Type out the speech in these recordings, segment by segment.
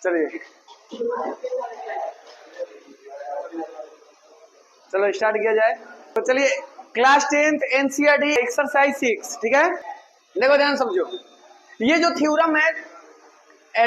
चलिए चलो स्टार्ट किया जाए। तो चलिए क्लास 10th एनसीईआरटी एक्सरसाइज 6, ठीक है। देखो ध्यान समझो, ये जो थ्योरम है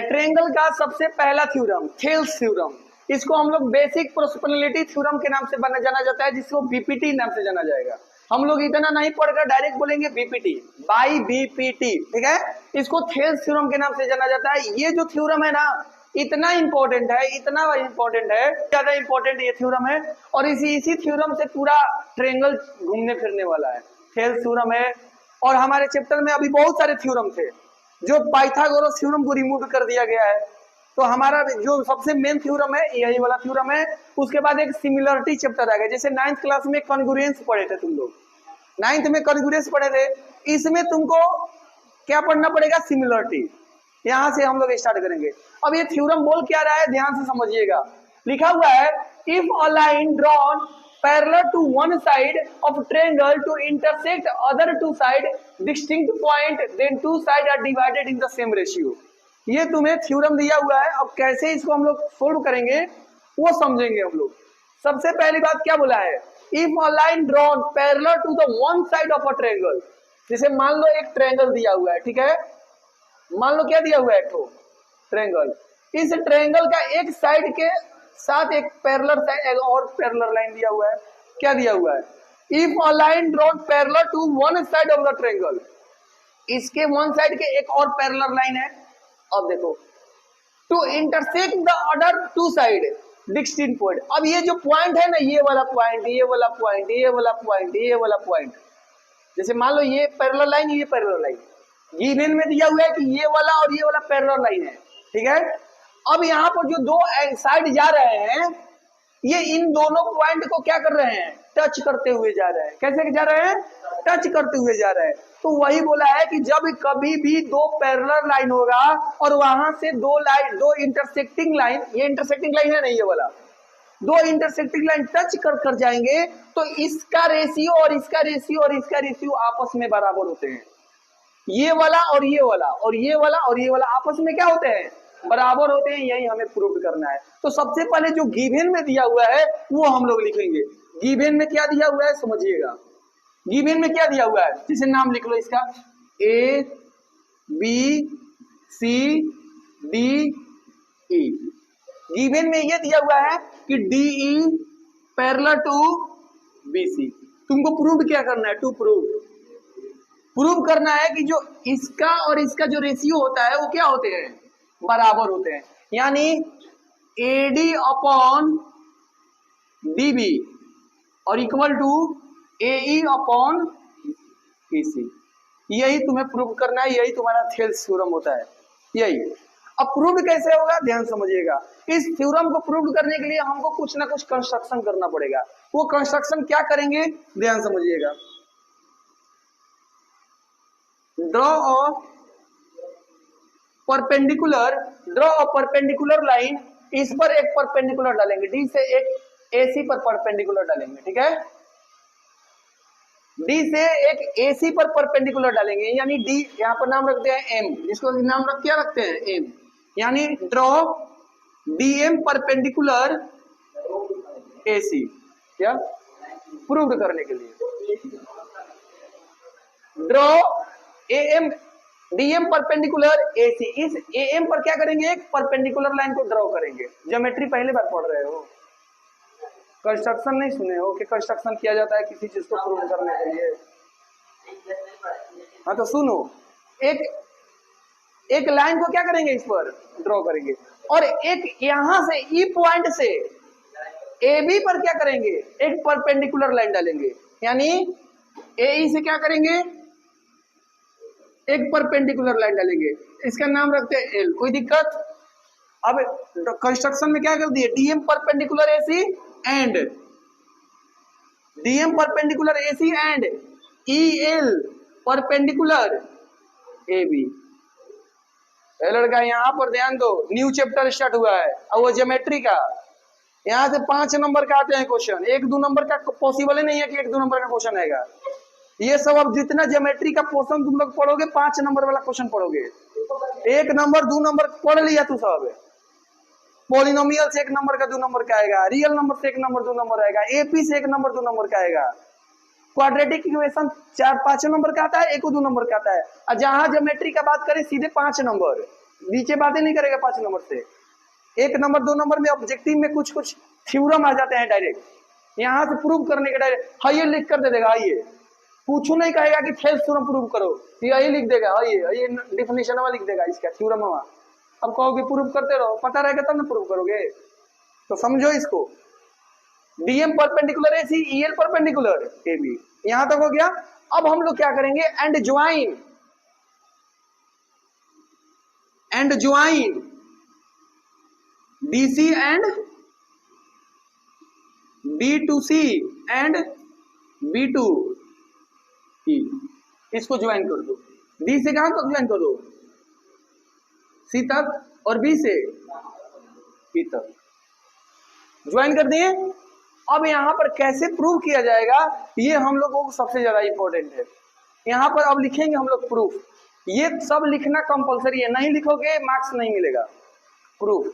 ट्रायंगल का सबसे पहला थ्योरम थेल्स थ्योरम, इसको हम लोग बेसिक प्रोपोर्शनैलिटी थ्योरम के नाम से जाना जाता है, जिसको बीपीटी नाम से जाना जाएगा। हम लोग इतना नहीं पढ़कर डायरेक्ट बोलेंगे बीपीटी, बाई बीपीटी, ठीक है। इसको थेल्स थ्योरम के नाम से जाना जाता है। ये जो थ्योरम है ना, इतना इंपॉर्टेंट है, इतना इंपॉर्टेंट है, ज्यादा इंपॉर्टेंट ये थ्योरम है। और इसी थ्योरम से पूरा ट्रायंगल घूमने फिरने वाला है। थेल्स थ्योरम है। और हमारे चैप्टर में अभी बहुत सारे थ्योरम थे, जो पाइथागोरस थ्योरम को रिमूव कर दिया गया है। तो हमारा जो सबसे मेन थ्योरम है यही वाला थ्योरम है। उसके बाद एक सिमिलरिटी चैप्टर आ गया, जैसे 9th क्लास में कॉन्ग्रुएंस पढ़े थे तुम लोग, 9th में कॉन्ग्रुएंस पढ़े थे। इसमें तुमको क्या पढ़ना पड़ेगा? सिमिलरिटी। यहां से हम लोग स्टार्ट करेंगे। अब ये थ्योरम बोल क्या रहा है, ध्यान से समझिएगा। लिखा हुआ है, if a line drawn parallel to one side of triangle to intersect other two side distinct point, then two sides are divided in the same ratio। ये तुम्हें थ्योरम दिया हुआ है। अब कैसे इसको हम लोग सोल्व करेंगे वो समझेंगे हम लोग। सबसे पहली बात क्या बोला है, if a line drawn parallel to the one side of a triangle. जैसे मान लो एक ट्रायंगल दिया हुआ है, ठीक है। मान लो क्या दिया हुआ है, एक ट्रायंगल। इस ट्रायंगल का एक साइड के साथ एक पैरेलल साइड, एक और पैरेलल लाइन दिया हुआ है। क्या दिया हुआ है? If a line drawn parallel to one side of the triangle, इसके वन साइड के एक और पैरेलल लाइन है। अब देखो, to intersect the other two side distinct point. अब ये जो पॉइंट है ना, ये वाला पॉइंट, ये वाला पॉइंट, ये वाला पॉइंट, ये वाला पॉइंट, जैसे मान लो ये पैरेलल लाइन, ये पैरेलल लाइन गिवन में दिया हुआ है कि ये वाला और ये वाला पैरेलल लाइन है, ठीक है। अब यहाँ पर जो दो साइड जा रहे हैं, ये इन दोनों पॉइंट को क्या कर रहे हैं? टच करते हुए जा रहे हैं। कैसे जा रहे हैं? टच करते हुए जा रहे हैं। तो वही बोला है कि जब कभी भी दो पैरेलल लाइन होगा और वहां से दो इंटरसेक्टिंग लाइन, ये इंटरसेक्टिंग लाइन है ना, ये वाला दो इंटरसेक्टिंग लाइन टच कर जाएंगे, तो इसका रेशियो और इसका रेशियो और इसका रेशियो आपस में बराबर होते हैं। ये वाला और ये वाला और ये वाला और ये वाला आपस में क्या होते हैं? बराबर होते हैं। यही हमें प्रूव करना है। तो सबसे पहले जो गिवन में दिया हुआ है वो हम लोग लिखेंगे। गिवन में क्या दिया हुआ है समझिएगा। गिवन में क्या दिया हुआ है, जैसे नाम लिख लो इसका, A B C D E. Given में ये दिया हुआ है कि D E parallel to B C. तुमको प्रूव क्या करना है? टू प्रूव करना है कि जो इसका और इसका जो रेशियो होता है वो क्या होते हैं? बराबर होते हैं। यानी एडी अपॉन डीबी और equal to AE upon EC. यही तुम्हें प्रूव करना है, यही तुम्हारा थेल्स थ्योरम होता है। यही। अब प्रूव कैसे होगा, ध्यान समझिएगा। इस थ्योरम को प्रूव करने के लिए हमको कुछ ना कुछ कंस्ट्रक्शन करना पड़ेगा। वो कंस्ट्रक्शन क्या करेंगे, ध्यान समझिएगा। Draw a perpendicular line. इस पर एक परपेंडिकुलर डालेंगे, डी से एक एसी पर परपेंडिकुलर डालेंगे, ठीक है। डी से एक एसी पर परपेंडिकुलर डालेंगे, यानी डी यहां पर नाम रखते हैं एम, जिसको नाम क्या रखते हैं? एम। यानी ड्रॉ डीएम परपेंडिकुलर एसी। क्या प्रूव करने के लिए draw am DM perpendicular AC. इस एएम पर क्या करेंगे? एक परपेंडिकुलर लाइन को ड्रॉ करेंगे। ज्योमेट्री पहले बार पढ़ रहे हो, कंस्ट्रक्शन नहीं सुने हो कि कंस्ट्रक्शन किया जाता है किसी चीज को प्रूव करने के लिए। हाँ तो सुनो, एक लाइन को क्या करेंगे? इस पर ड्रॉ करेंगे। और एक यहां से ई पॉइंट से ए बी पर क्या करेंगे? एक परपेंडिकुलर लाइन डालेंगे। यानी ए से क्या करेंगे? एक परपेंडिकुलर लाइन डालेंगे। इसका नाम रखते हैं एल। कोई दिक्कत? अब कंस्ट्रक्शन में क्या कर दिए? DM perpendicular AC and DM perpendicular AC and E L perpendicular A B. लड़का यहाँ पर ध्यान दो, न्यू चैप्टर स्टार्ट हुआ है और वो ज्योमेट्री का। यहाँ से 5 नंबर का आते हैं क्वेश्चन। 1-2 नंबर का पॉसिबल ही नहीं है कि 1-2 नंबर का क्वेश्चन आएगा। ये सब अब जितना ज्योमेट्री का पोर्शन तुम लोग पढ़ोगे, 5 नंबर वाला क्वेश्चन पढ़ोगे। 1 नंबर 2 नंबर पढ़ लिया तू सब। पॉलिनोमियल से एक नंबर का 2 नंबर का आएगा, रियल नंबर से एक नंबर 2 नंबर आएगा, एपी से एक नंबर 2 नंबर का आएगा, क्वाड्रेटिक इक्वेशन 4-5 नंबर का आता है, 1-2 नंबर का आता है। और जहां ज्योमेट्री का बात करें सीधे 5 नंबर, नीचे बातें नहीं करेगा 5 नंबर से। 1 नंबर 2 नंबर में ऑब्जेक्टिव में कुछ कुछ थ्योरम आ जाते हैं डायरेक्ट, यहां से प्रूव करने के डायरेक्ट हाइए लिख कर दे देगा। हाइए पूछू नहीं कहेगा कि थेल्स थ्योरम प्रूव करो, यही लिख देगा, हाइए डिफिनेशन में लिख देगा इसका थ्योरम। अब कहोगे प्रूव करते रहो, पता रहेगा तब ना प्रूव करोगे। तो समझो इसको, DM perpendicular AC, EL perpendicular AB, यहां तक हो गया। अब हम लोग क्या करेंगे, and join BC and B to C and B to E, इसको ज्वाइन कर दो। डी से कहां तक ज्वाइन करो, सी तक, और बी से ई तक ज्वाइन कर दिए। अब यहां पर कैसे प्रूव किया जाएगा, ये हम लोगों को सबसे ज्यादा इंपॉर्टेंट है। यहां पर अब लिखेंगे हम लोग प्रूफ, ये सब लिखना कंपलसरी है, नहीं लिखोगे मार्क्स नहीं मिलेगा। प्रूफ,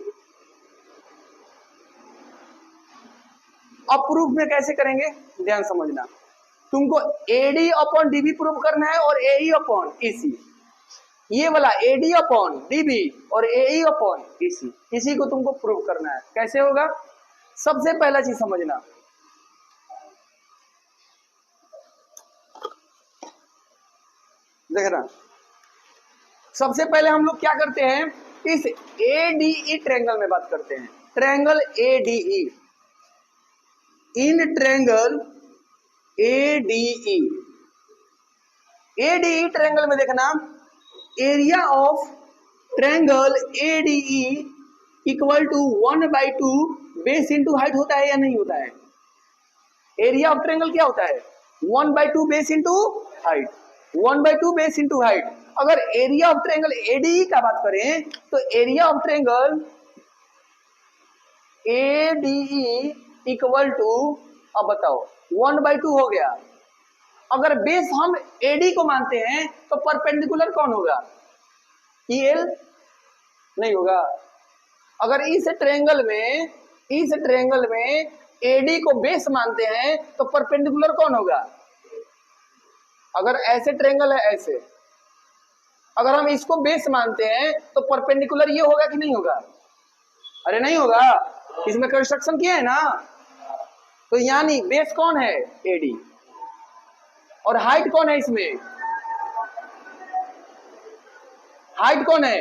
अब प्रूफ में कैसे करेंगे ध्यान समझना, तुमको एडी अपॉन डीबी प्रूव करना है और एई अपॉन ईसी, ये वाला एडी अपॉन डीबी और एई अपॉन ईसी, इसी को तुमको प्रूव करना है। कैसे होगा, सबसे पहला चीज समझना, देखना सबसे पहले हम लोग क्या करते हैं, इस एडीई ट्रायंगल में बात करते हैं। Triangle ADE, in triangle ADE, ADE triangle में देखना, area of triangle ADE equal to 1/2 base into height होता है या नहीं होता है। एरिया ऑफ ट्रायंगल क्या होता है, 1/2 base into height, 1/2 base into height. अगर एरिया ऑफ ट्रायंगल एडीई का बात करें तो area of triangle ADE equal to, अब बताओ 1/2 हो गया। अगर बेस हम एडी को मानते हैं तो परपेंडिकुलर कौन होगा, ईएल नहीं होगा। अगर इस ट्रायंगल में एडी को बेस मानते हैं तो परपेंडिकुलर कौन होगा। अगर ऐसे ट्रायंगल है ऐसे, अगर हम इसको बेस मानते हैं तो परपेंडिकुलर ये होगा कि नहीं होगा, अरे नहीं होगा, इसमें कंस्ट्रक्शन किया है ना। तो यानी बेस कौन है, एडी, और हाइट कौन है, इसमें हाइट कौन है,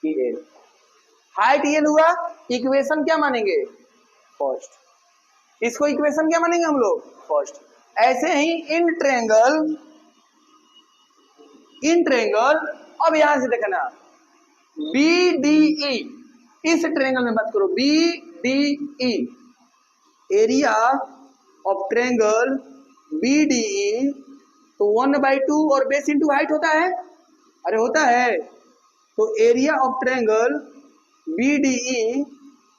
ईएल। हाइट ईएल हुआ, इक्वेशन क्या मानेंगे, फर्स्ट, इसको इक्वेशन क्या मानेंगे हम लोग, फर्स्ट। ऐसे ही इन ट्रायंगल, अब यहां से देखना बीडीई, इस ट्रायंगल में बात करो, BDE, area of triangle BDE, तो 1/2 और बेस इंटू हाइट होता है, अरे होता है। तो area of triangle BDE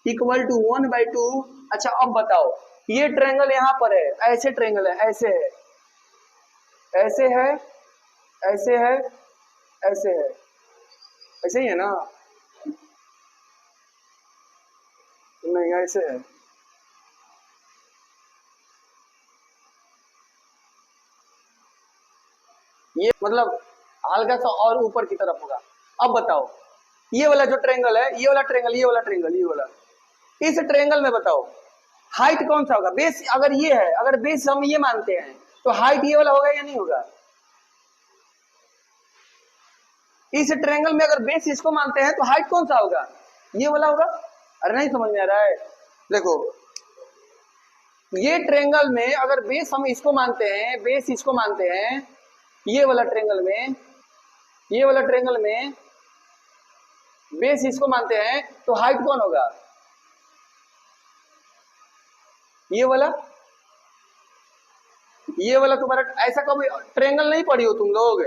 equal to 1/2। अच्छा अब बताओ, ये ट्रायंगल यहां पर है, ऐसे ट्रायंगल है, ऐसे है, ऐसे है, ऐसे है, ऐसे है, ऐसे ही है ना, नहीं ऐसे है, ये मतलब हल्का सा और ऊपर की तरफ होगा। अब बताओ, ये वाला जो ट्रायंगल है, ये वाला ट्रायंगल, ये वाला ट्रायंगल, ये वाला, इस ट्रायंगल में बताओ हाइट कौन सा होगा, बेस अगर ये है, अगर बेस हम ये मानते हैं तो हाइट ये वाला होगा या नहीं होगा। इस ट्रायंगल में अगर बेस इसको मानते हैं तो हाइट कौन सा होगा, ये वाला होगा। अरे नहीं समझ में आ रहा है, देखो ये ट्रायंगल में अगर बेस हम इसको मानते हैं, बेस इसको मानते हैं, ये वाला ट्रायंगल में, ये वाला ट्रायंगल में बेस इसको मानते हैं तो हाइट कौन होगा, ये वाला, ये वाला। तुम्हारा ऐसा कभी ट्रायंगल नहीं पढ़ी हो तुम लोग,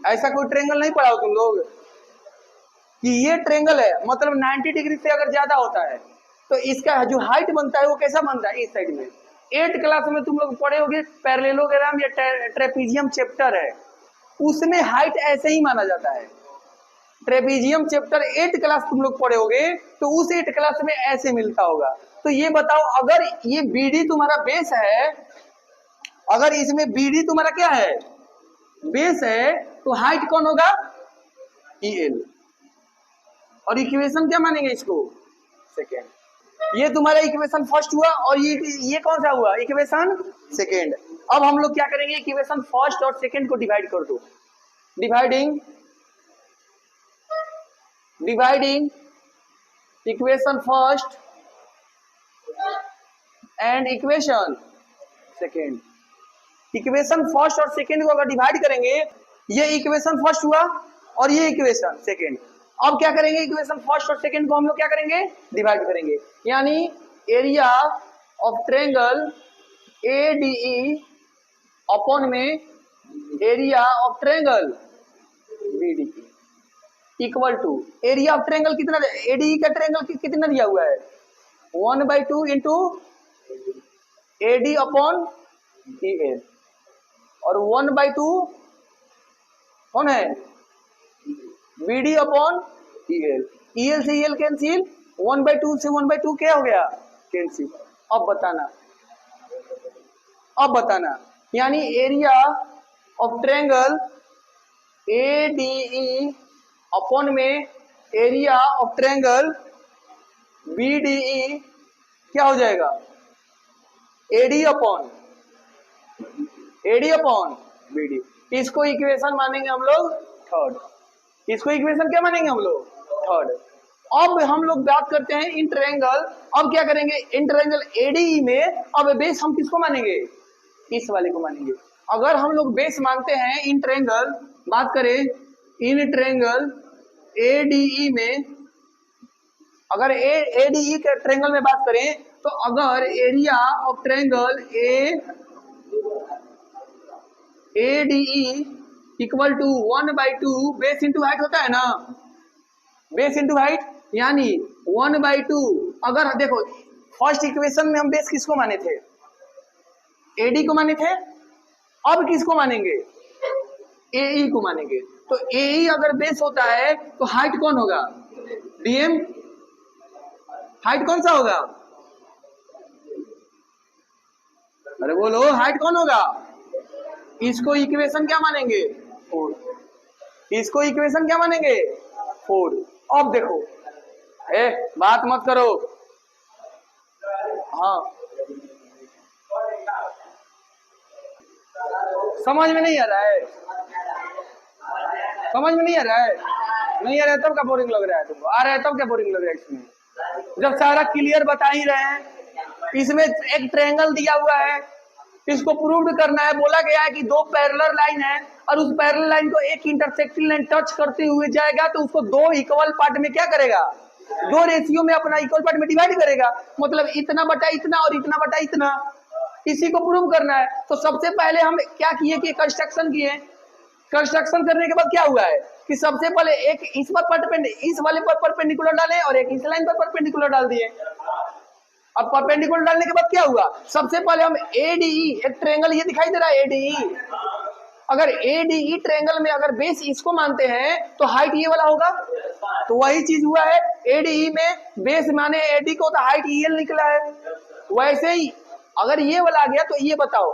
ऐसा कोई ट्रायंगल नहीं पढ़ा हो तुम लोग। कि ये ट्रेंगल है, मतलब 90 डिग्री से अगर ज्यादा होता है तो इसका जो हाइट बनता है वो कैसा बनता है, इस साइड में। 8 क्लास में तुम लोग पढ़े होगे पैरेललोग्राम या ट्रेपीजियम चैप्टर है, उसमें हाइट ऐसे ही माना जाता है। ट्रेपीजियम चैप्टर 8 क्लास तुम लोग पढ़े होगे तो उस 8 क्लास में ऐसे मिलता होगा। तो ये बताओ, अगर ये बीडी तुम्हारा बेस है, अगर इसमें बीडी तुम्हारा क्या है, बेस है, तो हाइट कौन होगा, EL। और इक्वेशन क्या मानेंगे इसको, सेकेंड। ये तुम्हारा इक्वेशन फर्स्ट हुआ और ये कौन सा हुआ, इक्वेशन सेकेंड। अब हम लोग क्या करेंगे, इक्वेशन फर्स्ट और सेकेंड को डिवाइड कर दो। Dividing equation first and equation second. Equation first और सेकेंड को अगर डिवाइड करेंगे, ये इक्वेशन फर्स्ट हुआ और ये इक्वेशन सेकेंड। अब क्या करेंगे, इक्वेशन फर्स्ट और सेकेंड को हम लोग क्या करेंगे, डिवाइड करेंगे। यानी area of triangle ADE upon में area of triangle BDE equal to area of triangle कितना, ADE का ट्रायंगल कितना दिया हुआ है, 1/2 इंटू AD अपॉन EL, और 1/2 कौन है, BD अपॉन EL। EL से EL कैंसिल, 1/2 से 1/2 क्या हो गया, कैंसिल। अब बताना यानी area of triangle ADE upon में एरिया ऑफ ट्रायंगल BDE क्या हो जाएगा, AD अपॉन BD। इसको इक्वेशन मानेंगे हम लोग थर्ड। इसको इक्वेशन क्या मानेंगे हम लोग, थर्ड। अब हम लोग बात करते हैं इन ट्रायंगल। अब क्या करेंगे, इन ट्रायंगल ADE में अब बेस हम किसको मानेंगे, इस वाले को मानेंगे। अगर हम लोग बेस मानते हैं इन ट्रायंगल, बात करें इन ट्रायंगल ADE में, अगर ADE के ट्रायंगल में बात करें तो अगर area of triangle ADE equal to 1/2 base into height होता है ना, बेस इंटू हाइट, यानी 1/2। अगर देखो फर्स्ट इक्वेशन में हम बेस किसको माने थे, AD को माने थे। अब किसको मानेंगे, AE को मानेंगे। तो AE अगर बेस होता है तो हाइट कौन होगा, DM। हाइट कौन सा होगा, अरे बोलो हाइट कौन होगा, इसको इक्वेशन क्या मानेंगे, 4। इसको इक्वेशन क्या मानेंगे, 4। अब देखो, बात मत करो, हाँ समझ में नहीं आ रहा है, समझ में नहीं आ रहा है, नहीं आ रहा है तब क्या बोरिंग लग रहा है तुमको, आ रहा है तब क्या बोरिंग लग रहा है। इसमें जब सारा क्लियर बता ही रहे हैं, इसमें एक ट्रायंगल दिया हुआ है, इसको प्रूव करना है। बोला गया है कि दो पैरेलल लाइन है और उस पैरेलल लाइन को एक इंटरसेक्टिंग लाइन टच करते हुए जाएगा तो उसको दो इक्वल पार्ट में क्या करेगा, दो रेशियो में अपना इक्वल पार्ट में डिवाइड करेगा। मतलब इतना बटा इतना और इतना बटा इतना, इसी को प्रूव करना है। तो सबसे पहले हम क्या किए कि कंस्ट्रक्शन किए। कंस्ट्रक्शन करने के बाद क्या हुआ है कि सबसे पहले एक इस पर इस वाले पर परपेंडिकुलर डाले और एक इस लाइन पर परपेंडिकुलर डाल दिए। अब परपेंडिकुलर डालने के बाद क्या हुआ, सबसे पहले हम ADE, एक ट्रायंगल ये दिखाई दे रहा है ADE, अगर ADE ट्रायंगल में अगर बेस इसको मानते हैं तो हाइट ये वाला होगा। तो वही चीज हुआ है, ADE में बेस माने AD को तो हाइट EL निकला है। वैसे ही अगर ये वाला आ गया तो ये बताओ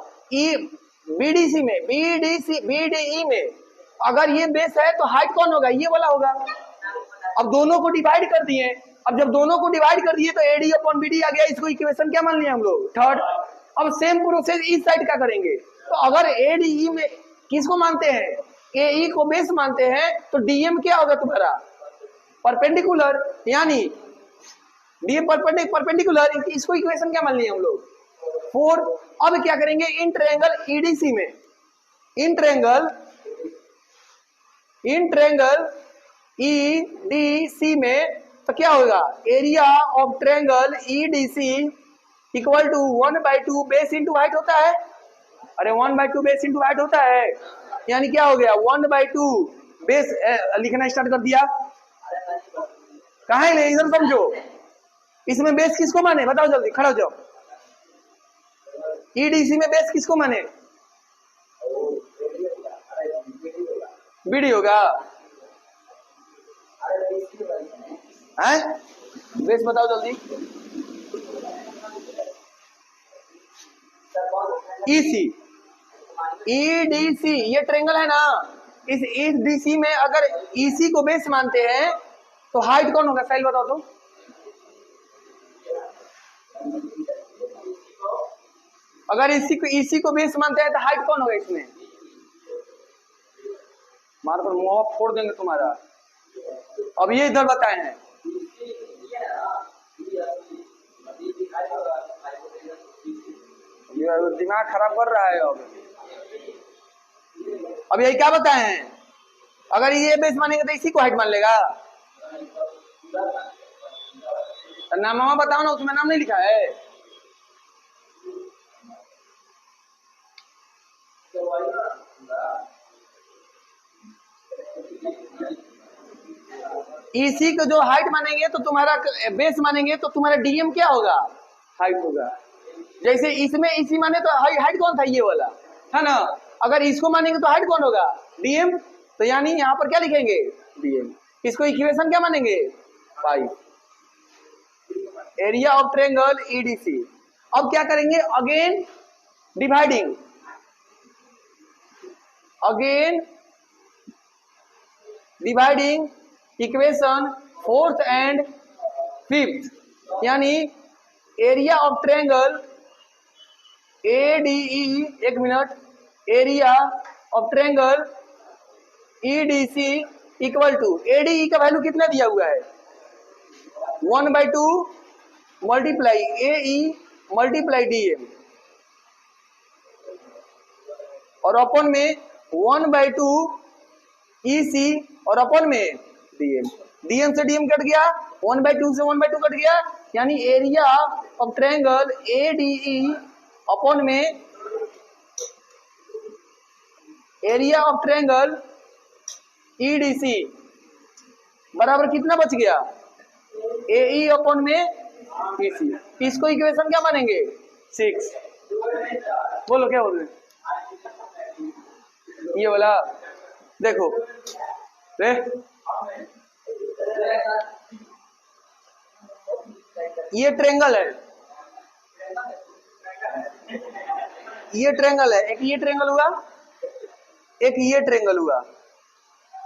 BDE में अगर ये बेस है तो हाइट कौन होगा, ये वाला होगा। अब दोनों को डिवाइड कर दिए, अब जब दोनों को डिवाइड कर दिए तो AD अपॉन BD आ गया। इसको इक्वेशन क्या मान लिया हम लोग, थर्ड। अब सेम प्रोसेस इस साइड का करेंगे। तो अगर ADE में किसको मानते हैं, AE को बेस मानते हैं तो DM क्या होगा तुम्हारा, परपेंडिकुलर, यानी DM परपेंडिकुलर। इसको इक्वेशन क्या मान लिया हम लोग, 4। अब क्या करेंगे इन ट्रायंगल EDC में, इन ट्रायंगल EDC में तो क्या होगा, area of triangle EDC equal to 1/2 base into height होता है। अरे 1/2 बेस इंटू हाइट होता है, यानी क्या हो गया 1/2 बेस। लिखना स्टार्ट कर दिया, कहाँ है इधर समझो। इसमें बेस किसको माने बताओ जल्दी, खड़ा हो जाओ। ईडीसी में बेस किसको माने? बीडी होगा है? बेस बताओ जल्दी। ईसी, ईडीसी ये ट्रेंगल है ना, इस ईडीसी में अगर ईसी को बेस मानते हैं तो हाइट कौन होगा? साहिल बताओ तो। अगर इसी को बेस मानते हैं तो हाइट कौन होगा इसमें? मार पर मुंह फोड़ देंगे तुम्हारा। अब ये इधर बताए हैं, दिमाग खराब कर रहा है। अब यही क्या बताए हैं, अगर ये बेस मानेंगे तो इसी को हाइट मान लेगा। नाम मामा बताओ ना, उसमें नाम नहीं लिखा है। इसी को जो हाइट मानेंगे तो तुम्हारा बेस मानेंगे तो तुम्हारा डीएम क्या होगा? हाइट होगा। जैसे इसमें इसी माने तो हाइट कौन था? ये वाला है ना। अगर इसको मानेंगे तो हाइट कौन होगा? डीएम। तो यानी यहाँ पर क्या लिखेंगे? डीएम। इसको इक्वेशन क्या मानेंगे? 5। Area of triangle EDC. अब क्या करेंगे? Again dividing, again dividing equation 4th and 5th, यानी एरिया ऑफ ट्रायंगल एडीई, एक मिनट, area of triangle EDC equal to, ADE का वैल्यू कितना दिया हुआ है? 1/2 मल्टीप्लाई एई मल्टीप्लाई डीएम, और अपन में 1/2 ईसी और अपन में डीएम। डीएम से डीएम कट गया, 1/2 से 1/2 कट गया, यानी एरिया ऑफ ट्रायंगल एडीई अपन में एरिया ऑफ ट्रायंगल ईडीसी बराबर कितना बच गया? एई अपन में ईसी। इसको इक्वेशन क्या मानेंगे? 6। बोलो क्या बोल रहे? ये वाला देखो रे, ये ट्रायंगल है, ये ट्रायंगल है, एक ये ट्रायंगल हुआ, एक ये ट्रायंगल हुआ।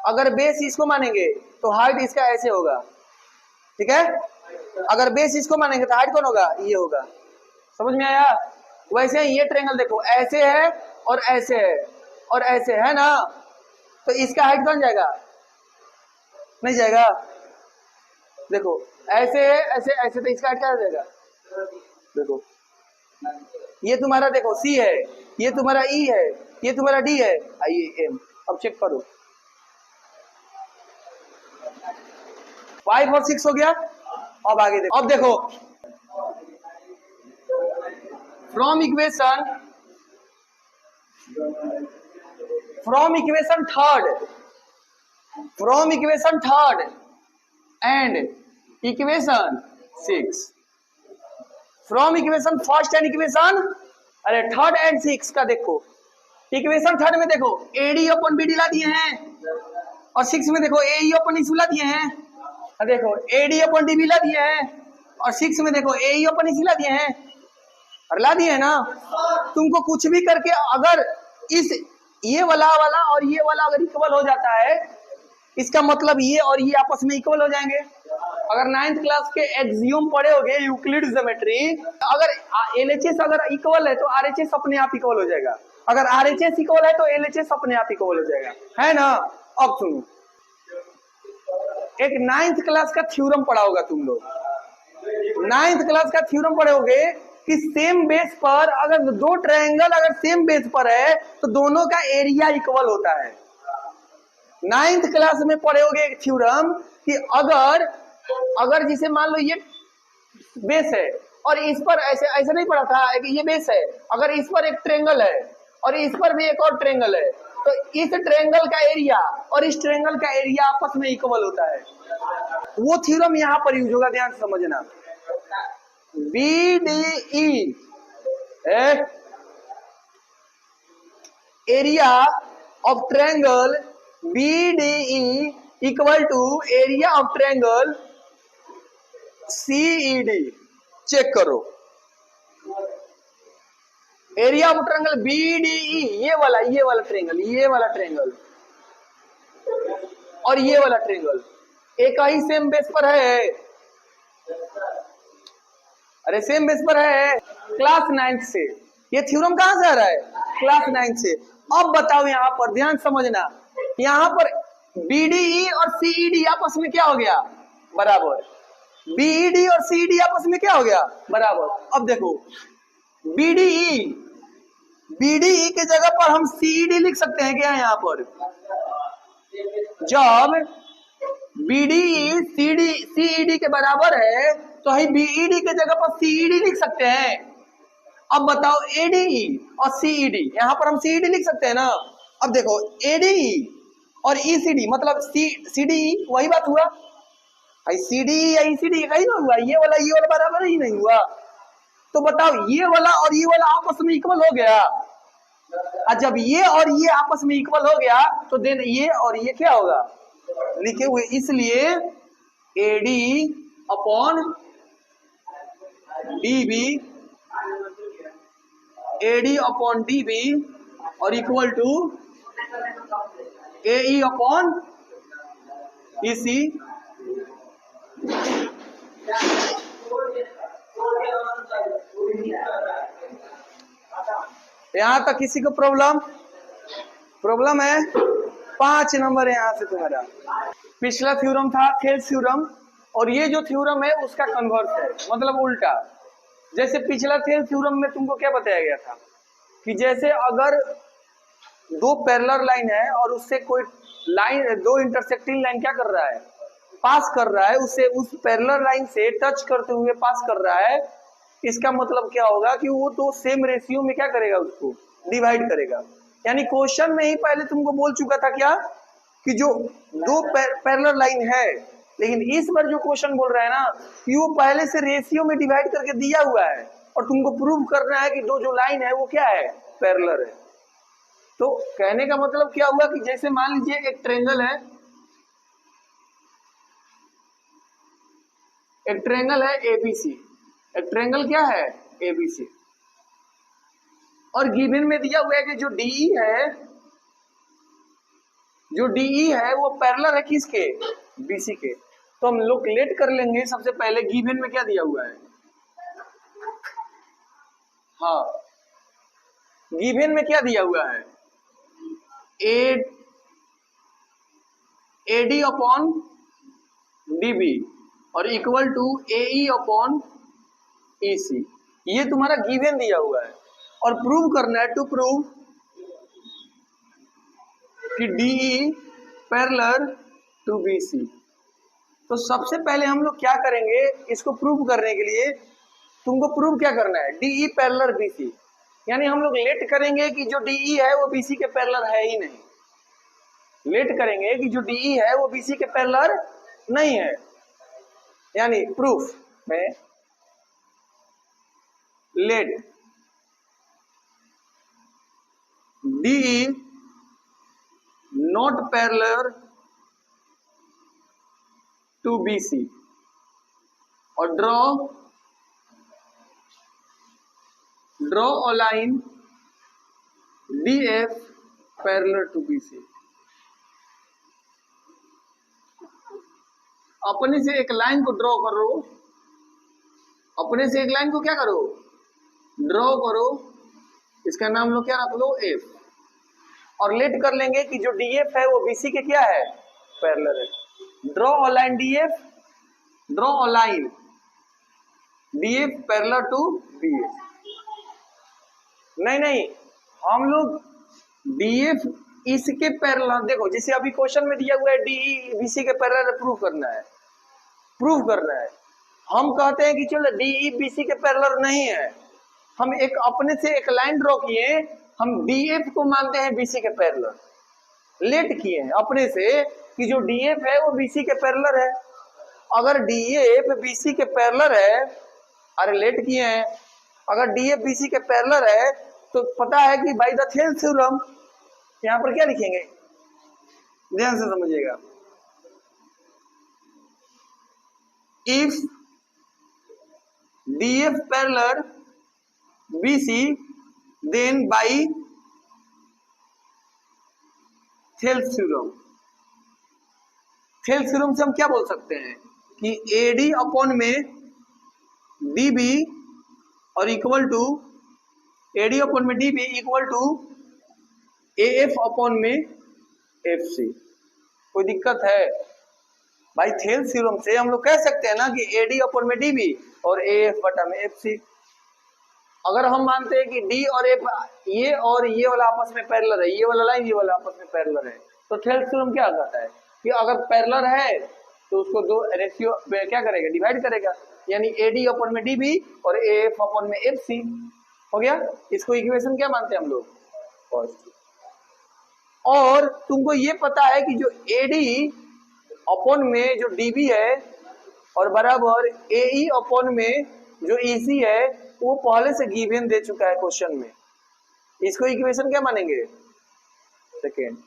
अगर बेस इसको मानेंगे तो हाइट इसका ऐसे होगा, ठीक है। अगर बेस इसको मानेंगे तो हाइट कौन होगा? ये होगा। समझ में आया? वैसे ये ट्रायंगल देखो ऐसे है और ऐसे है और ऐसे है ना, तो इसका हाइट बन जाएगा? नहीं जाएगा। देखो ऐसे है, ऐसे ऐसे, तो इसका हाइट क्या हो जाएगा? देखो ये तुम्हारा देखो सी है, ये तुम्हारा ई है, ये तुम्हारा डी है, आइए एम। अब चेक करो, 5 और 6 हो गया। अब आगे देखो, अब देखो from equation third and equation 6, from equation first and equation, अरे थर्ड एंड 6 का देखो। इक्वेशन थर्ड में देखो एडी अपन बीडी ला दिए हैं, और 6 में देखो एई अपन इसी ला दिए हैं, और देखो एडी अपन डीबी ला दिए हैं, और 6 में देखो एई अपन इसी ला दिए हैं, और ला दिए है ना। तुमको कुछ भी करके अगर इस ये वाला और ये वाला अगर इक्वल हो जाता है, इसका मतलब ये और ये आपस में इक्वल हो जाएंगे। अगर 9th क्लास के एक्सियोम पढ़े होगे यूक्लिड ज्योमेट्री, अगर एलएचएस अगर इक्वल है तो आरएचएस अपने आप इक्वल हो जाएगा, अगर आरएचएस इक्वल है तो एलएचएस अपने आप इक्वल हो जाएगा, है ना। अब सुनो, एक 9th क्लास का थ्योरम पढ़ा होगा तुम लोग, 9th क्लास का थ्योरम पढ़े होगे कि सेम बेस पर अगर दो ट्रायंगल अगर सेम बेस पर है तो दोनों का एरिया इक्वल होता है। 9th क्लास में पढ़े होगे एक थ्योरम कि अगर जिसे मान लो ये बेस है और इस पर ऐसे ऐसे नहीं पढ़ा था कि ये बेस है, अगर इस पर एक ट्रायंगल है और इस पर भी एक और ट्रायंगल है, तो इस ट्रायंगल का एरिया और इस ट्रायंगल का एरिया आपस में इक्वल होता है। वो थ्योरम यहां पर यूज होगा, ध्यान से समझना। BDE area of triangle BDE equal to area of triangle CED। Check करो, एरिया ऑफ ट्रायंगल BDE, ये वाला ट्रायंगल, ये वाला ट्रायंगल और ये वाला ट्रायंगल एक ही सेम बेस पर है। अरे सेम बेस पर है, क्लास 9 से। ये थ्योरम कहां से आ रहा है? क्लास 9 से। अब बताओ यहां पर ध्यान समझना, यहां पर BDE और CED आपस में क्या हो गया? बराबर। BED और CED आपस में क्या हो गया? बराबर। अब देखो BDE के जगह पर हम CED लिख सकते हैं क्या? यहां पर जब BDE CED के बराबर है तो हम BED के जगह पर CED लिख सकते हैं। अब बताओ ADE और CED, यहां पर हम CED लिख सकते हैं ना। अब देखो ADE और ECD मतलब CDE, वही बात हुआ। CDE या ECD कहीं ना हुआ, ये वाला बराबर ही नहीं हुआ। तो बताओ ये वाला और ये वाला आपस में इक्वल हो गया। और जब ये और ये आपस में इक्वल हो गया तो देन ये और ये क्या होगा? लिखे हुए, इसलिए AD अपॉन DB और equal to AE upon EC। यहां तक किसी को प्रॉब्लम है? 5 नंबर है यहां से तुम्हारा। पिछला थ्योरम था थेल्स थ्योरम, और ये जो थ्योरम है उसका कन्वर्स है, मतलब उल्टा। जैसे पिछला थेल्स थ्योरम में तुमको क्या बताया गया था कि जैसे अगर दो पैरेलल लाइन है और उससे कोई लाइन, दो इंटरसेक्टिंग लाइन क्या कर रहा है? पास कर रहा है, उसे उस पैरेलल लाइन से टच करते हुए पास कर रहा है। इसका मतलब क्या होगा कि वो तो सेम रेशियो में क्या करेगा? उसको डिवाइड करेगा। यानी क्वेश्चन में ही पहले तुमको बोल चुका था क्या कि जो दो पैरेलल लाइन है, लेकिन इस बार जो क्वेश्चन बोल रहा है ना कि वो पहले से रेशियो में डिवाइड करके दिया हुआ है और तुमको प्रूव करना है कि दो जो लाइन है वो क्या है? पैरेलल है। तो कहने का मतलब क्या हुआ कि जैसे मान लीजिए एक ट्रायंगल है, एक ट्रायंगल है ABC, एक ट्रायंगल क्या है? ABC, और गिवन में दिया हुआ है कि जो DE है वो पैरेलल है किसके? BC के। तो हम लोग लेट कर लेंगे सबसे पहले गिवन में क्या दिया हुआ है। हाँ, गिवन में क्या दिया हुआ है? AD अपॉन DB और equal to AE upon EC, ये तुम्हारा गिवन दिया हुआ है। और प्रूव करना है, टू प्रूव कि DE पैरेलल टू BC। तो सबसे पहले हम लोग क्या करेंगे, इसको प्रूव करने के लिए तुमको प्रूव क्या करना है? DE parallel BC। यानी हम लोग लेट करेंगे कि जो DE है वो BC के पैरेलल है ही नहीं। लेट करेंगे कि जो DE है वो BC के पैरेलल नहीं है। यानी प्रूफ में let DE not parallel to BC और draw a line DF parallel to BC। अपने से एक लाइन को ड्रॉ करो, अपने से एक लाइन को क्या करो? ड्रॉ करो, इसका नाम लो क्या रख लो? F। और लेट कर लेंगे कि जो DF है वो BC के क्या है? पैरेलल है। Draw a line DF, draw a line DF parallel to BF। नहीं, हम लोग DF इसके पैरेलल, देखो जैसे अभी क्वेश्चन में दिया हुआ है DE BC के पैरेलल प्रूव करना है। हम कहते हैं कि चलो DE BC के पैरेलल नहीं है, हम एक अपने से एक लाइन ड्रॉ किए, हम DF को मानते हैं BC के पैरेलल। लेट किए हैं अपने से कि जो DF है वो BC के पैरेलल है। अगर DF BC के पैरेलल है, अरे लेट किए हैं, अगर DF BC के पैरेलल है तो पता है कि बाय द थेल्स थ्योरम, यहां पर क्या लिखेंगे, ध्यान से समझिएगा, if DF parallel BC then by Thales theorem. Thales theorem से हम क्या बोल सकते हैं कि AD अपॉन में DB और इक्वल टू AD अपॉन में DB equal to AF upon में FC। कोई दिक्कत है भाई? थेल्स थ्योरम से हम लोग कह सकते हैं ना कि AD अपॉन में DB और AF बटा में FC। अगर हम मानते हैं कि D और F ये वाला आपस में पैरेलल है, ये वाला लाइन ये वाला आपस में पैरेलल है, तो थेल्स थ्योरम क्या कहता है कि अगर पैरेलल है तो उसको दो रेशियो क्या करेगा, डिवाइड करेगा, यानी AD अपॉन में DB और AF अपॉन में FC हो गया। इसको इक्वेशन क्या मानते हैं हम लोग, फर्स्ट। और तुमको ये पता है कि जो AD अपॉन में जो DB है और बराबर AE अपॉन में जो EC है वो पहले से गिवन दे चुका है क्वेश्चन में। इसको इक्वेशन क्या मानेंगे, सेकेंड।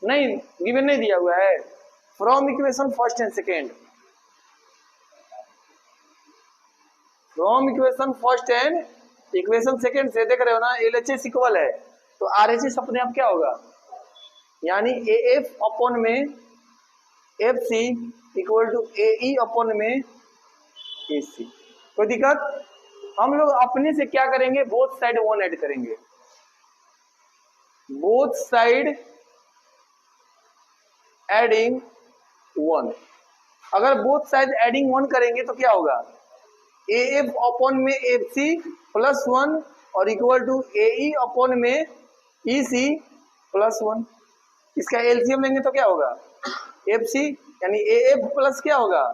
नहीं, गिवन नहीं दिया हुआ है, from equation first and second, from equation first and equation second से देख रहे हो ना, LHS इक्वल है तो RHS अपने आप क्या होगा, यानी AF अपॉन में FC equal to AE upon में AC। कोई दिक्कत? हम लोग अपने से क्या करेंगे, बोथ साइड 1 ऐड करेंगे, बोथ साइड एडिंग 1। अगर बोथ साइड एडिंग 1 करेंगे तो क्या होगा, AF अपॉन में FC प्लस 1 और इक्वल टू AE अपॉन में EC प्लस 1। इसका एलसीएम लेंगे तो क्या होगा, FC यानी AF प्लस क्या होगा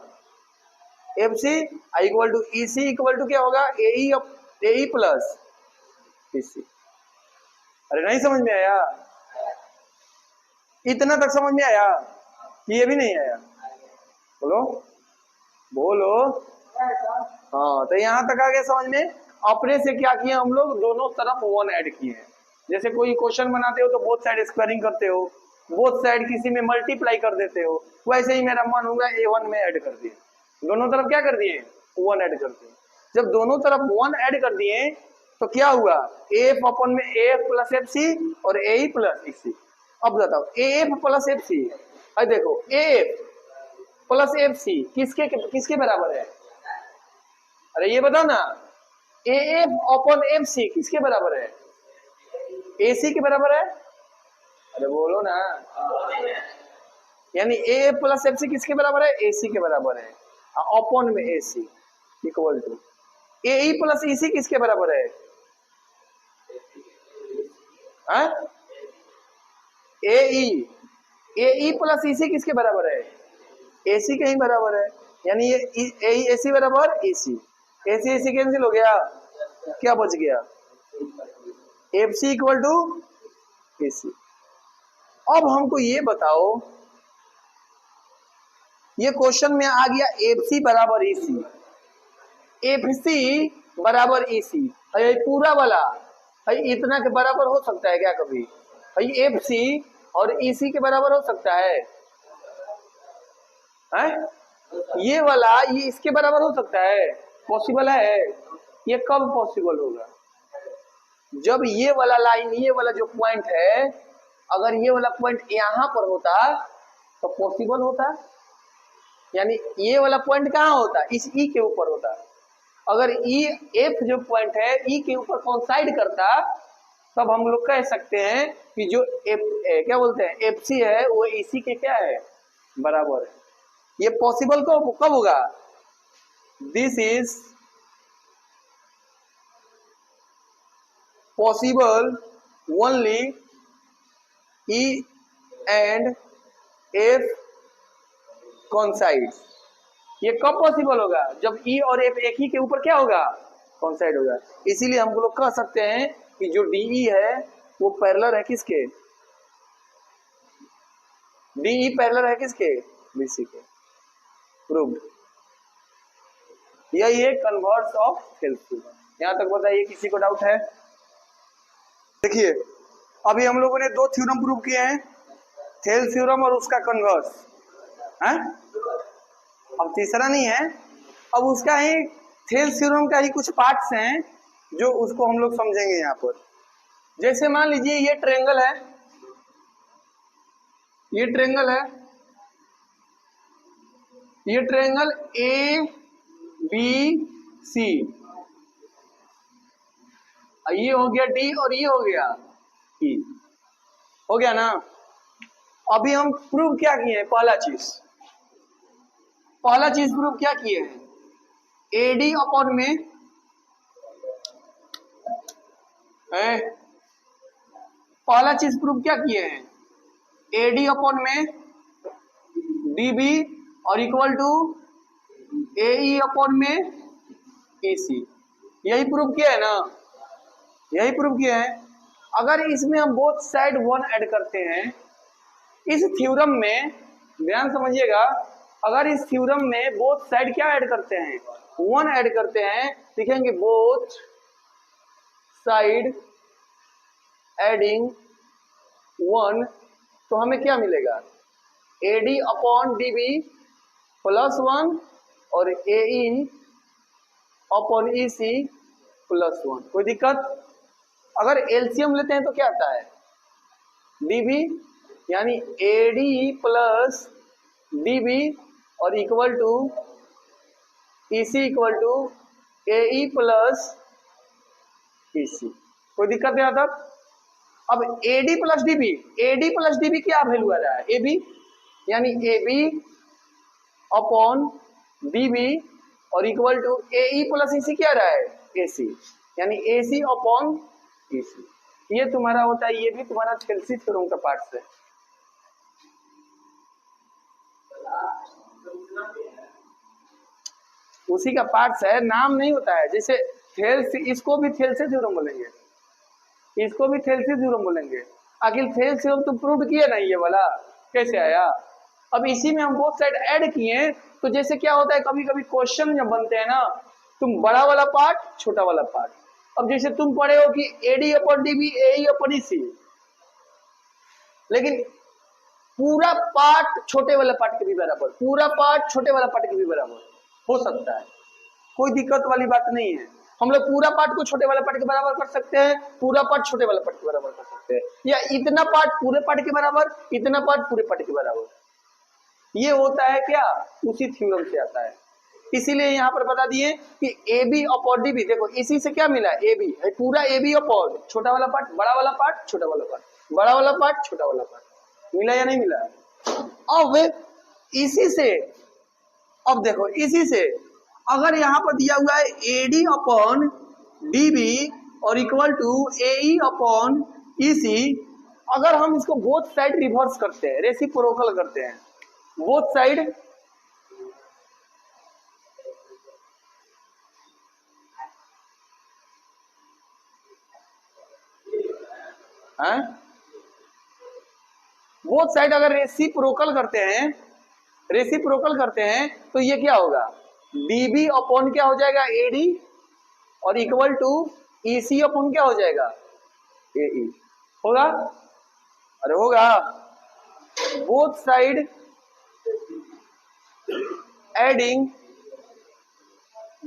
FC equal to EC equal to क्या होगा, AE प्लस EC। अरे नहीं समझ में आया? इतना तक समझ में आया? ये भी नहीं आया? बोलो बोलो। हाँ, तो यहाँ तक आ गया समझ में। अपने से क्या किया हम लोग, दोनों तरफ 1 ऐड किए हैं। जैसे कोई क्वेश्चन बनाते हो तो बोथ साइड स्क्वायरिंग करते हो, बोथ साइड किसी में मल्टीप्लाई कर देते हो, वैसे ही मेरा मन होगा A1 में ऐड कर दिए, दोनों तरफ क्या कर दिए, 1 ऐड कर दिए। जब दोनों तरफ 1 ऐड कर दिए तो क्या हुआ, AF अपॉन में AF प्लस FC और AE प्लस EC। अब बताओ AF प्लस FC, अरे देखो AF प्लस FC किसके बराबर है, अरे ये बताओ ना, AF अपॉन FC किसके बराबर है, AC के बराबर है, अरे बोलो ना। यानी AF प्लस FC किसके बराबर है, AC के बराबर है, अपॉन में AC equal to AE plus EC किसके बराबर है, AE प्लस EC किसके बराबर है, AC के ही बराबर है। यानी ये AE AC बराबर EC, AC कैंसिल हो गया, क्या बच गया, FC इक्वल टू AC। अब हमको ये बताओ, ये क्वेश्चन में आ गया FC बराबर EC, FC बराबर EC, है पूरा वाला है, इतना के बराबर हो सकता है क्या कभी, है FC और EC के बराबर हो सकता है? ये वाला ये इसके बराबर हो सकता है, पॉसिबल है? ये कब पॉसिबल होगा, जब ये वाला लाइन, ये वाला जो पॉइंट है, अगर ये वाला पॉइंट यहाँ पर होता तो पॉसिबल होता। यानी ये वाला पॉइंट कहाँ होता, इस E के ऊपर होता। अगर F जो पॉइंट है E के ऊपर कोइंसाइड करता तब हम लोग कह सकते हैं कि जो क्या बोलते हैं FC है वो EC के क्या है, बराबर है। ये पॉसिबल कब होगा, this is possible only E and F coincides. ये कब पॉसिबल होगा, जब E और F एक ही के ऊपर क्या होगा, कोइंसाइड होगा। इसीलिए हम लोग कह सकते हैं कि जो DE है वो पैरेलल है किसके, DE पैरेलल है किसके, BC के। प्रूव्ड। यही है कन्वर्स ऑफ थेल्स थ्योरम। यहां तक बताइए, किसी को डाउट है? देखिए अभी हम लोगों ने दो थ्योरम प्रूव किए हैं, थेल्स थ्योरम और उसका कन्वर्स है। अब तीसरा नहीं है, अब उसका ही थेल्स थ्योरम का ही कुछ पार्ट्स हैं जो उसको हम लोग समझेंगे यहाँ पर। जैसे मान लीजिए ये ट्रायंगल है, ये ट्रायंगल है, ये ट्रायंगल ए बी सी, ये हो गया डी और ये हो गया ई, हो गया ना। अभी हम प्रूव क्या किए हैं? पहला चीज प्रूव क्या किए हैं? एडी अपॉन में है, पहला चीज प्रूव क्या किए हैं? एडी अपॉन में डीबी और इक्वल टू एई अपॉन में एसी। यही प्रूव किया है ना, यही प्रूव किया है। अगर इसमें हम बोथ साइड 1 ऐड करते हैं, इस थ्योरम में ध्यान समझिएगा, अगर इस थ्योरम में बोथ साइड क्या ऐड करते हैं? 1 ऐड करते हैं, लिखेंगे बोथ साइड एडिंग 1, तो हमें क्या मिलेगा? एडी अपॉन डीबी प्लस 1 और एई अपॉन ईसी प्लस 1। कोई दिक्कत? अगर एलसीएम लेते हैं तो क्या आता है? डीबी यानी एडी प्लस डीबी और equal to EC equal to AE plus EC. कोई दिक्कत नहीं आता? अब एडी प्लस डीबी क्या वैल्यू आ रहा है? एबी यानी एबी अपॉन डीबी और equal to AE plus EC क्या रहा है? एसी यानी एसी अपॉन ईसी। ये तुम्हारा होता है, ये भी तुम्हारा थेल्सी थ्योरम का पार्ट है। उसी का पार्ट है, नाम नहीं होता है। जैसे थेल्सी, इसको भी थेल्सी थ्योरम बोलेंगे, इसको भी थेल्सी थ्योरम बोलेंगे। आखिर थेल्सी थ्योरम तुम प्रूव किए ना, ये वाला कैसे आया? अब इसी में हम बोथ साइड ऐड किए, तो जैसे क्या होता है, कभी कभी क्वेश्चन जब बनते हैं ना, तुम बड़ा वाला पार्ट छोटा वाला पार्ट, अब जैसे तुम पढ़े हो कि एडी अपॉन डीबी एई अपॉन ईसी, लेकिन पूरा पार्ट छोटे वाले पार्ट के भी बराबर, पूरा पार्ट छोटे वाला पार्ट के भी बराबर हो सकता है, कोई दिक्कत वाली बात नहीं है। हम लोग पूरा पार्ट को छोटे वाले पार्ट के बराबर कर सकते हैं, पूरा पार्ट छोटे वाले पार्ट के बराबर कर सकते हैं, या इतना पार्ट पूरे पार्ट के बराबर, इतना पार्ट पूरे पार्ट के बराबर। ये होता है क्या? उसी थ्योरम से आता है। इसीलिए यहाँ पर बता दिए कि A B upon D B, देखो इसी से क्या मिला? ए बी, पूरा ए बी अपॉन छोटा वाला पार्ट, बड़ा वाला पार्ट, छोटा वाला पार्ट, बड़ा वाला पार्ट, छोटा वाला पार्ट। मिला या नहीं मिला? अब इसी से, अब देखो इसी से अगर यहाँ पर दिया हुआ है एडी अपॉन डीबी और equal to AE upon EC, अगर हम इसको बोथ साइड रिवर्स करते हैं, रेसिप्रोकल करते हैं, बोथ साइड बोथ साइड अगर रेसिप्रोकल करते हैं, रेसिप्रोकल करते हैं, तो ये क्या होगा? डीबी अपॉन क्या हो जाएगा? एडी और इक्वल टू ईसी अपॉन क्या हो जाएगा? एई। होगा? अरे होगा। बोथ साइड एडिंग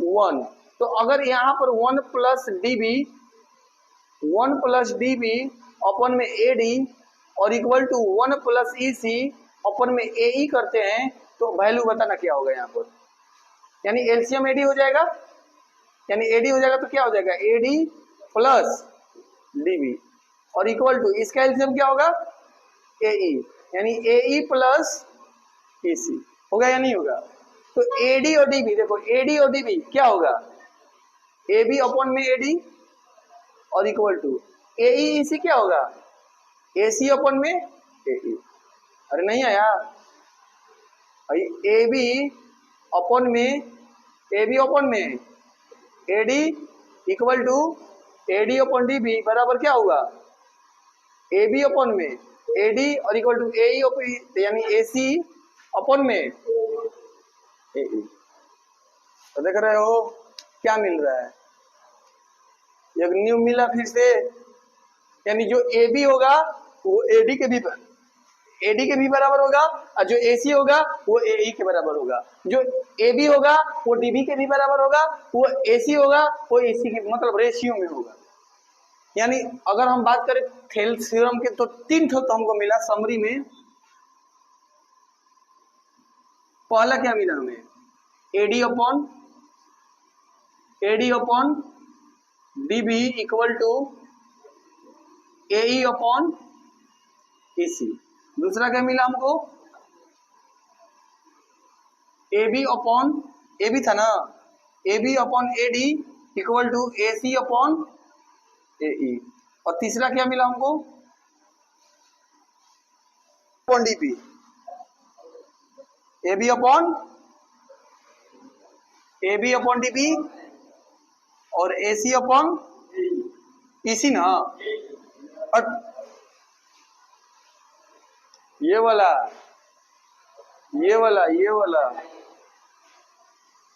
1, तो अगर यहां पर 1 प्लस डीबी अपॉन में एडी और equal to 1 plus EC upon में एई करते हैं, तो वैल्यू बताना क्या होगा यहाँ पर? यानी एलसीएम एडी हो जाएगा, यानी एडी हो जाएगा तो क्या हो जाएगा? एडी प्लस डीबी और इक्वल टू इसका एलसीएम क्या होगा? एई, यानी एई प्लस ईसी। होगा या नहीं होगा? तो एडी और डीबी, देखो एडी और डीबी क्या होगा? एबी अपॉन में एडी और इक्वल टू एई ईसी क्या होगा? एसी अपॉन में एई। अरे नहीं आया? एबी अपॉन में AD equal to AD upon DB बराबर क्या होगा? एबी अपॉन में एडी और इक्वल टू एई यानी एसी अपॉन में ए ई। तो देख रहे हो क्या मिल रहा है, एक न्यू मिला फिर से, यानी जो ए बी होगा वो एडी के भी बराबर होगा, और जो एसी होगा वो ए ई के बराबर होगा, जो ए बी होगा वो डीबी के भी बराबर होगा, वो एसी होगा वो एसी के मतलब रेशियो में होगा। यानी अगर हम बात करें थेल्स थ्योरम के तो 3 ठो तो हमको मिला समरी में। पहला क्या मिला हमें, AD upon DB equal to AE upon AC. दूसरा क्या मिला हमको, ए बी था ना, A B upon A D equal to A C upon A E. और तीसरा क्या मिला हमको, upon DP, A B upon DP और ए सी अपॉन इसी ना। और ये वाला